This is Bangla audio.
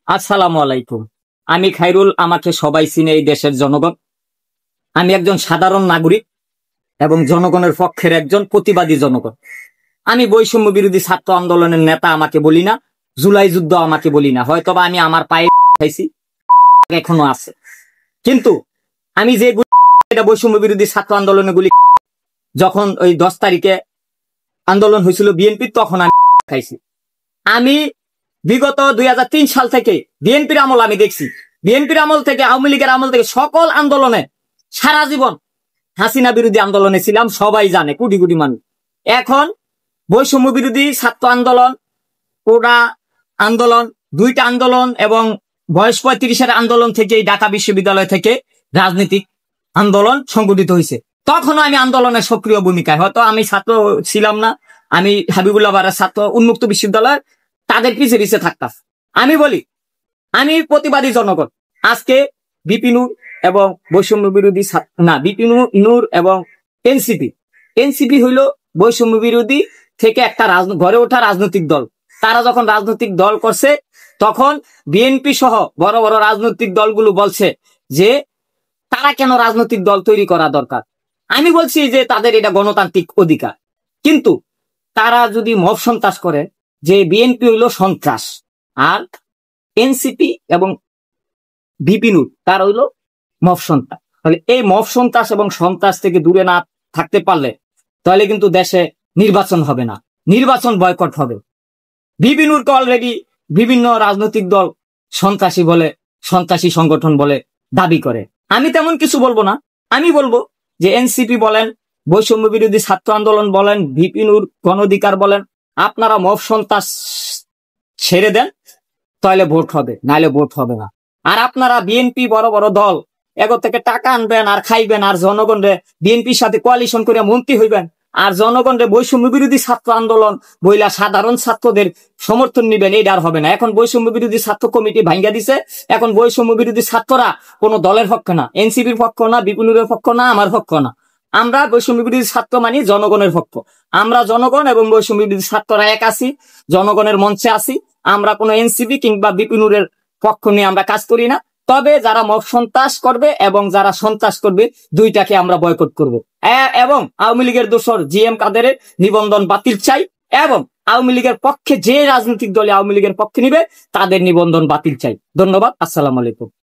আসসালামু আলাইকুম। আমি খাইরুল, আমাকে সবাই চিনে এই দেশের জনগণ। আমি একজন সাধারণ নাগরিক এবং জনগণের পক্ষের একজন প্রতিবাদী জনগণ। আমি বৈষম্য বিরোধী ছাত্র আন্দোলনের নেতা আমাকে বলি না, জুলাই যুদ্ধ আমাকে বলি না, হয়তোবা আমি আমার পায়ে খাইছি, এখনো আছে। কিন্তু আমি যে এটা বৈষম্য বিরোধী ছাত্র আন্দোলনের গুলি, যখন ওই 10 তারিখে আন্দোলন হয়েছিল বিএনপি, তখন আমি খাইছি। আমি বিগত 2003 সাল থেকে বিএনপির আমল আমি দেখছি। বিএনপির আমল থেকে, আওয়ামী লীগের আমল থেকে সকল আন্দোলনে সারা জীবন হাসিনা বিরোধী আন্দোলনে ছিলাম, সবাই জানে, কোটি কোটি মানুষ। এখন বৈষম্য বিরোধী ছাত্র আন্দোলন, কোটা আন্দোলন, দুইটা আন্দোলন এবং বয়স 35-এর আন্দোলন থেকে ঢাকা বিশ্ববিদ্যালয় থেকে রাজনৈতিক আন্দোলন সংগঠিত হয়েছে। তখনও আমি আন্দোলনের সক্রিয় ভূমিকায়, হয়তো আমি ছাত্র ছিলাম না, আমি হাবিবুল্লাহ বাড়ার ছাত্র উন্মুক্ত বিশ্ববিদ্যালয়, তাদের পিছিয়ে পিছিয়ে থাকতাম। আমি বলি, আমি প্রতিবাদী জনগণ। আজকে বিপিনুর এবং বৈষম্য বিরোধী বিপিনুর এবং এনসিপি এনসিপি হইল বৈষম্য বিরোধী থেকে একটা গড়ে ওঠা রাজনৈতিক দল। তারা যখন রাজনৈতিক দল করছে, তখন বিএনপি সহ বড় বড় রাজনৈতিক দলগুলো বলছে যে তারা কেন রাজনৈতিক দল তৈরি করা দরকার। আমি বলছি যে তাদের এটা গণতান্ত্রিক অধিকার, কিন্তু তারা যদি মব সন্ত্রাস করে, যে বিএনপি হইল সন্ত্রাস, আর এনসিপি এবং বিপিনুর তার হইল মব সন্ত্রাস। তাহলে এই মব সন্ত্রাস এবং সন্ত্রাস থেকে দূরে না থাকতে পারলে তাহলে কিন্তু দেশে নির্বাচন হবে না, নির্বাচন বয়কট হবে। বিপিনুরকে অলরেডি বিভিন্ন রাজনৈতিক দল সন্ত্রাসী বলে, সন্ত্রাসী সংগঠন বলে দাবি করে। আমি তেমন কিছু বলবো না। আমি বলবো যে এনসিপি বলেন, বৈষম্য বিরোধী ছাত্র আন্দোলন বলেন, বিপিনুর গণ অধিকার বলেন, আপনারা মব সন্ত্রাস ছেড়ে দেন, তাহলে ভোট হবে, নাহলে ভোট হবে না। আর আপনারা বিএনপি বড় বড় দল, এগো থেকে টাকা আনবেন আর খাইবেন, আর জনগণরে বিএনপির সাথে কোয়ালিশন করে মন্ত্রী হইবেন, আর জনগণরে বৈষম্য বিরোধী ছাত্র আন্দোলন বইলা সাধারণ ছাত্রদের সমর্থন নিবেন, এইটা আর হবে না। এখন বৈষম্য বিরোধী ছাত্র কমিটি ভাঙ্গা দিছে। এখন বৈষম্য বিরোধী ছাত্ররা কোনো দলের পক্ষ না, এনসিপির পক্ষ না, বিপিনুরের পক্ষ না, আমার পক্ষ না। আমরা বৈষম্য বিরোধী ছাত্র মানি জনগণের পক্ষ। আমরা জনগণ এবং বৈষম্য বিরোধী ছাত্ররা এক আছি, জনগণের মঞ্চে আছি। আমরা কোনো এনসিপি কিংবা বিপিনুরের পক্ষ নিয়ে আমরা কাজ করি না। তবে যারা মব সন্ত্রাস করবে এবং যারা সন্ত্রাস করবে, দুইটাকে আমরা বয়কট করব। এবং আওয়ামী লীগের দোসর জিএম কাদেরের নিবন্ধন বাতিল চাই, এবং আওয়ামী লীগের পক্ষে যে রাজনৈতিক দলে আওয়ামী লীগের পক্ষে নিবে তাদের নিবন্ধন বাতিল চাই। ধন্যবাদ। আসসালামু আলাইকুম।